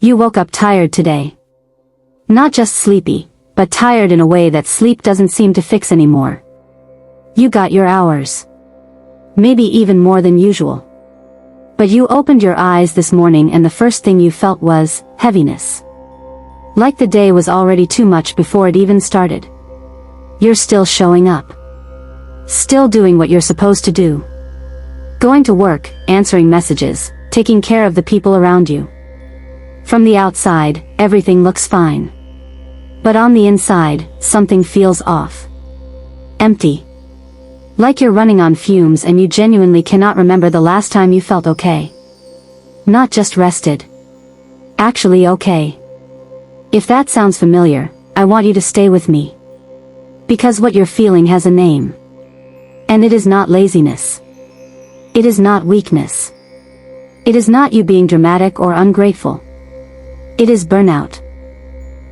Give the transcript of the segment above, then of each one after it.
You woke up tired today. Not just sleepy, but tired in a way that sleep doesn't seem to fix anymore. You got your hours. Maybe even more than usual. But you opened your eyes this morning and the first thing you felt was heaviness. Like the day was already too much before it even started. You're still showing up. Still doing what you're supposed to do. Going to work, answering messages, taking care of the people around you. From the outside, everything looks fine. But on the inside, something feels off. Empty. Like you're running on fumes and you genuinely cannot remember the last time you felt okay. Not just rested. Actually okay. If that sounds familiar, I want you to stay with me. Because what you're feeling has a name. And it is not laziness. It is not weakness. It is not you being dramatic or ungrateful. It is burnout.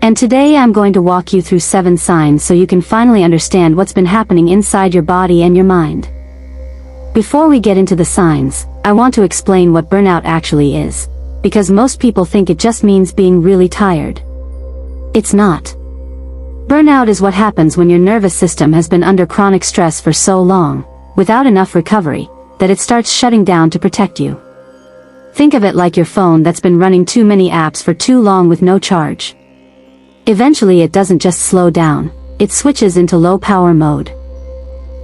And today I'm going to walk you through 7 signs so you can finally understand what's been happening inside your body and your mind. Before we get into the signs, I want to explain what burnout actually is, because most people think it just means being really tired. It's not. Burnout is what happens when your nervous system has been under chronic stress for so long, without enough recovery, that it starts shutting down to protect you. Think of it like your phone that's been running too many apps for too long with no charge. Eventually it doesn't just slow down, it switches into low power mode.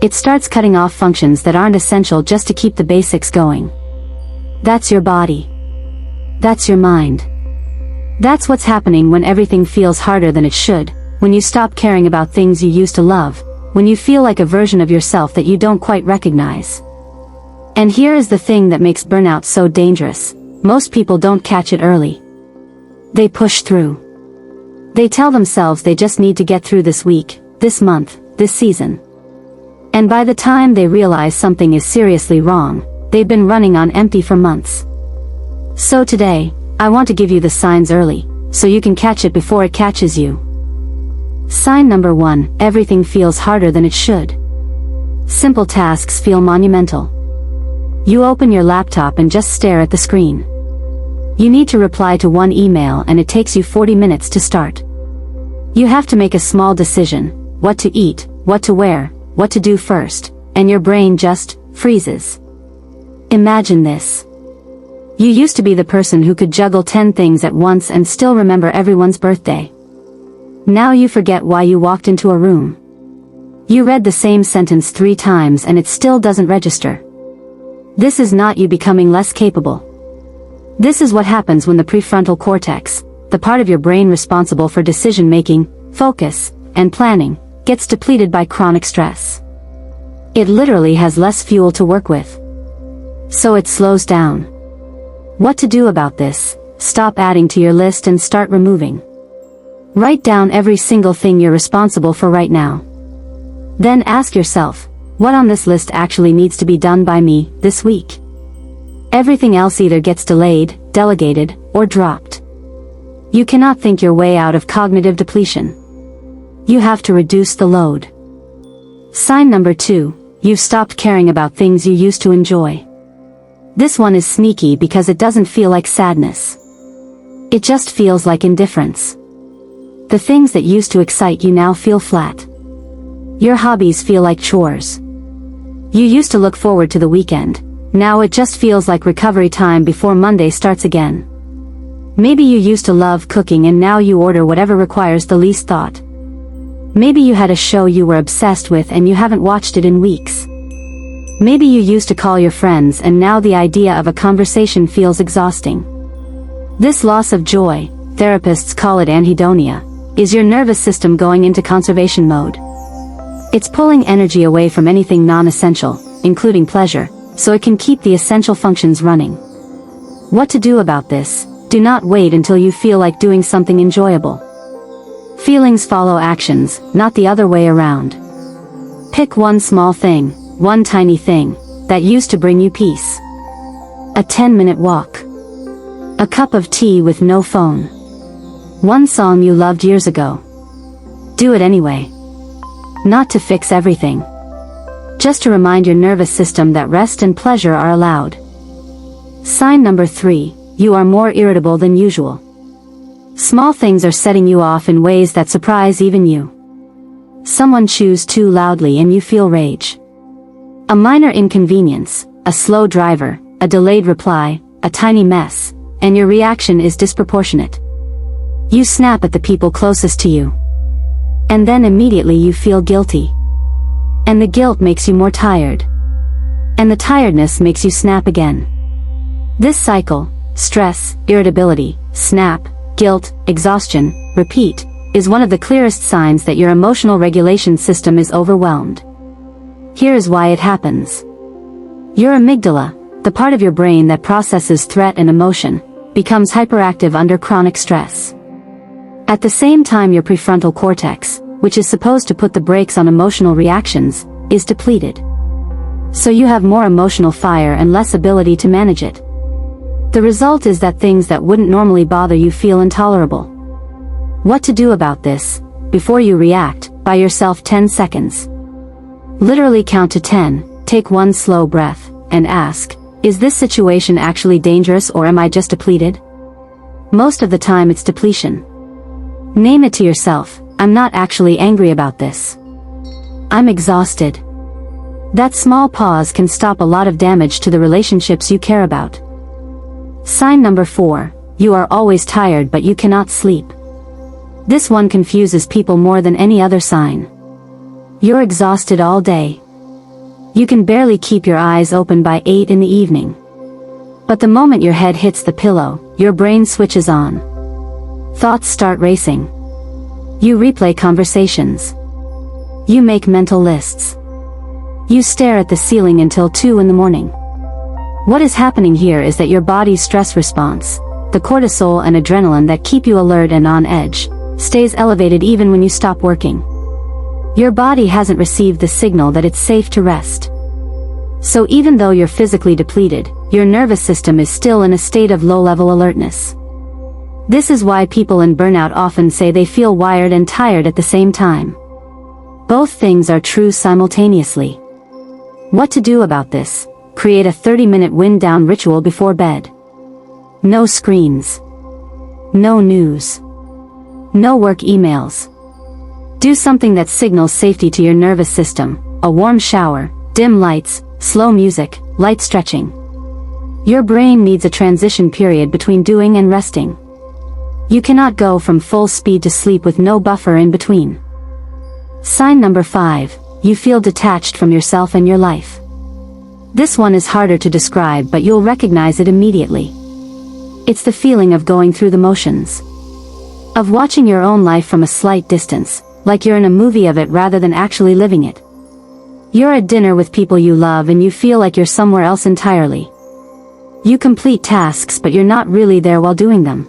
It starts cutting off functions that aren't essential just to keep the basics going. That's your body. That's your mind. That's what's happening when everything feels harder than it should, when you stop caring about things you used to love, when you feel like a version of yourself that you don't quite recognize. And here is the thing that makes burnout so dangerous: most people don't catch it early. They push through. They tell themselves they just need to get through this week, this month, this season. And by the time they realize something is seriously wrong, they've been running on empty for months. So today, I want to give you the signs early, so you can catch it before it catches you. Sign number 1, everything feels harder than it should. Simple tasks feel monumental. You open your laptop and just stare at the screen. You need to reply to one email and it takes you 40 minutes to start. You have to make a small decision: what to eat, what to wear, what to do first, and your brain just freezes. Imagine this. You used to be the person who could juggle 10 things at once and still remember everyone's birthday. Now you forget why you walked into a room. You read the same sentence 3 times and it still doesn't register. This is not you becoming less capable. This is what happens when the prefrontal cortex, the part of your brain responsible for decision-making, focus, and planning, gets depleted by chronic stress. It literally has less fuel to work with. So it slows down. What to do about this? Stop adding to your list and start removing. Write down every single thing you're responsible for right now. Then ask yourself, what on this list actually needs to be done by me this week? Everything else either gets delayed, delegated, or dropped. You cannot think your way out of cognitive depletion. You have to reduce the load. Sign number 2, you've stopped caring about things you used to enjoy. This one is sneaky because it doesn't feel like sadness. It just feels like indifference. The things that used to excite you now feel flat. Your hobbies feel like chores. You used to look forward to the weekend. Now it just feels like recovery time before Monday starts again. Maybe you used to love cooking and now you order whatever requires the least thought. Maybe you had a show you were obsessed with and you haven't watched it in weeks. Maybe you used to call your friends and now the idea of a conversation feels exhausting. This loss of joy, therapists call it anhedonia, is your nervous system going into conservation mode. It's pulling energy away from anything non-essential, including pleasure, so it can keep the essential functions running. What to do about this? Do not wait until you feel like doing something enjoyable. Feelings follow actions, not the other way around. Pick one small thing, one tiny thing, that used to bring you peace. A 10-minute walk. A cup of tea with no phone. One song you loved years ago. Do it anyway. Not to fix everything. Just to remind your nervous system that rest and pleasure are allowed. Sign number 3, you are more irritable than usual. Small things are setting you off in ways that surprise even you. Someone chews too loudly and you feel rage. A minor inconvenience, a slow driver, a delayed reply, a tiny mess, and your reaction is disproportionate. You snap at the people closest to you. And then immediately you feel guilty. And the guilt makes you more tired. And the tiredness makes you snap again. This cycle, stress, irritability, snap, guilt, exhaustion, repeat, is one of the clearest signs that your emotional regulation system is overwhelmed. Here is why it happens. Your amygdala, the part of your brain that processes threat and emotion, becomes hyperactive under chronic stress. At the same time, your prefrontal cortex, which is supposed to put the brakes on emotional reactions, is depleted. So you have more emotional fire and less ability to manage it. The result is that things that wouldn't normally bother you feel intolerable. What to do about this? Before you react, buy yourself 10 seconds. Literally count to 10, take one slow breath, and ask, is this situation actually dangerous or am I just depleted? Most of the time it's depletion. Name it to yourself, I'm not actually angry about this. I'm exhausted. That small pause can stop a lot of damage to the relationships you care about. Sign number 4, you are always tired but you cannot sleep. This one confuses people more than any other sign. You're exhausted all day. You can barely keep your eyes open by 8 in the evening. But the moment your head hits the pillow, your brain switches on. Thoughts start racing. You replay conversations. You make mental lists. You stare at the ceiling until 2 in the morning. What is happening here is that your body's stress response, the cortisol and adrenaline that keep you alert and on edge, stays elevated even when you stop working. Your body hasn't received the signal that it's safe to rest. So even though you're physically depleted, your nervous system is still in a state of low-level alertness. This is why people in burnout often say they feel wired and tired at the same time. Both things are true simultaneously. What to do about this? Create a 30-minute wind-down ritual before bed. No screens. No news. No work emails. Do something that signals safety to your nervous system, a warm shower, dim lights, slow music, light stretching. Your brain needs a transition period between doing and resting. You cannot go from full speed to sleep with no buffer in between. Sign number 5, you feel detached from yourself and your life. This one is harder to describe but you'll recognize it immediately. It's the feeling of going through the motions. Of watching your own life from a slight distance, like you're in a movie of it rather than actually living it. You're at dinner with people you love and you feel like you're somewhere else entirely. You complete tasks but you're not really there while doing them.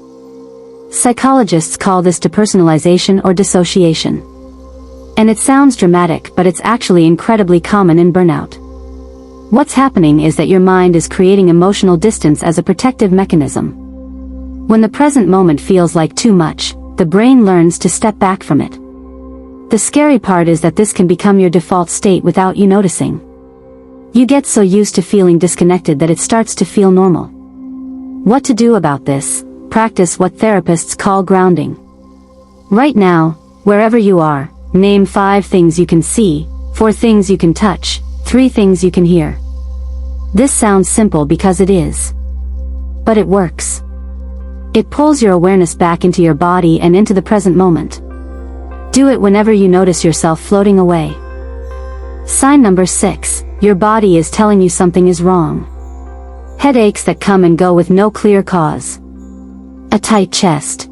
Psychologists call this depersonalization or dissociation. And it sounds dramatic but it's actually incredibly common in burnout. What's happening is that your mind is creating emotional distance as a protective mechanism. When the present moment feels like too much, the brain learns to step back from it. The scary part is that this can become your default state without you noticing. You get so used to feeling disconnected that it starts to feel normal. What to do about this? Practice what therapists call grounding. Right now, wherever you are, name 5 things you can see, 4 things you can touch, 3 things you can hear. This sounds simple because it is. But it works. It pulls your awareness back into your body and into the present moment. Do it whenever you notice yourself floating away. Sign number 6, your body is telling you something is wrong. Headaches that come and go with no clear cause. A tight chest.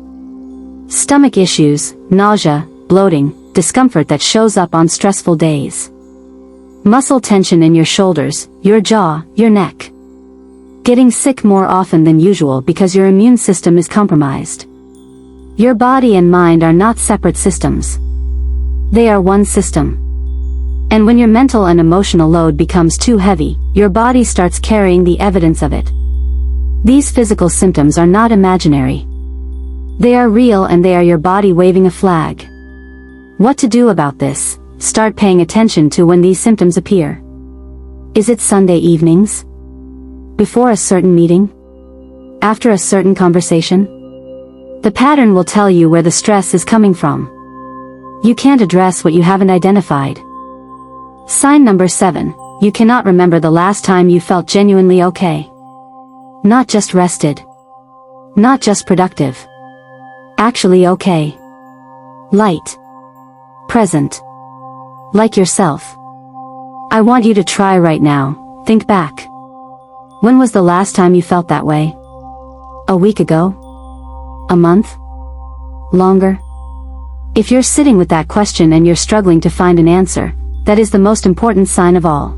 Stomach issues, nausea, bloating, discomfort that shows up on stressful days. Muscle tension in your shoulders, your jaw, your neck. Getting sick more often than usual because your immune system is compromised. Your body and mind are not separate systems. They are one system. And when your mental and emotional load becomes too heavy, your body starts carrying the evidence of it. These physical symptoms are not imaginary. They are real and they are your body waving a flag. What to do about this? Start paying attention to when these symptoms appear. Is it Sunday evenings? Before a certain meeting? After a certain conversation? The pattern will tell you where the stress is coming from. You can't address what you haven't identified. Sign number 7, you cannot remember the last time you felt genuinely okay. Not just rested. Not just productive. Actually okay. Light. Present. Like yourself. I want you to try right now, think back. When was the last time you felt that way? A week ago? A month? Longer? If you're sitting with that question and you're struggling to find an answer, that is the most important sign of all.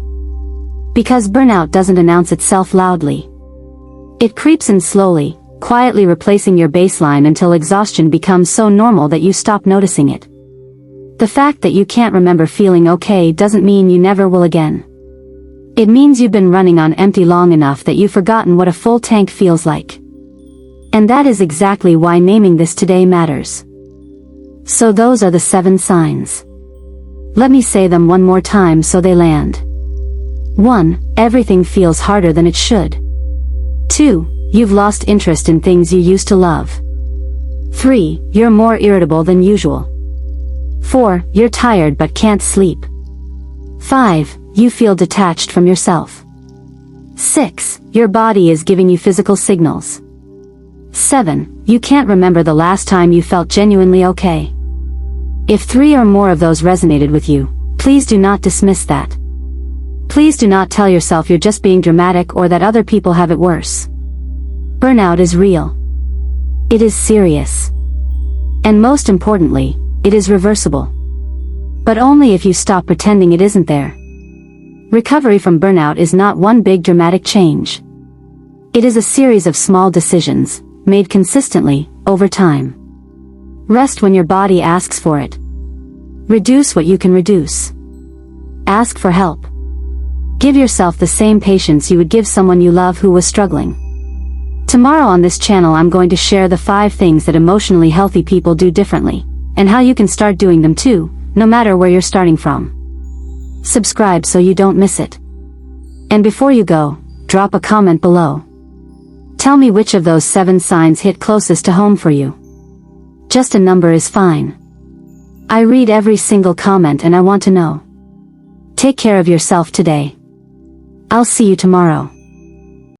Because burnout doesn't announce itself loudly. It creeps in slowly, quietly replacing your baseline until exhaustion becomes so normal that you stop noticing it. The fact that you can't remember feeling okay doesn't mean you never will again. It means you've been running on empty long enough that you've forgotten what a full tank feels like. And that is exactly why naming this today matters. So those are the 7 signs. Let me say them one more time so they land. 1. Everything feels harder than it should. 2. You've lost interest in things you used to love. 3. You're more irritable than usual. 4. You're tired but can't sleep. 5. You feel detached from yourself. 6. Your body is giving you physical signals. 7. You can't remember the last time you felt genuinely okay. If 3 or more of those resonated with you, please do not dismiss that. Please do not tell yourself you're just being dramatic or that other people have it worse. Burnout is real. It is serious. And most importantly, it is reversible. But only if you stop pretending it isn't there. Recovery from burnout is not one big dramatic change. It is a series of small decisions, made consistently, over time. Rest when your body asks for it. Reduce what you can reduce. Ask for help. Give yourself the same patience you would give someone you love who was struggling. Tomorrow on this channel I'm going to share the 5 things that emotionally healthy people do differently, and how you can start doing them too, no matter where you're starting from. Subscribe so you don't miss it. And before you go, drop a comment below. Tell me which of those 7 signs hit closest to home for you. Just a number is fine. I read every single comment and I want to know. Take care of yourself today. I'll see you tomorrow.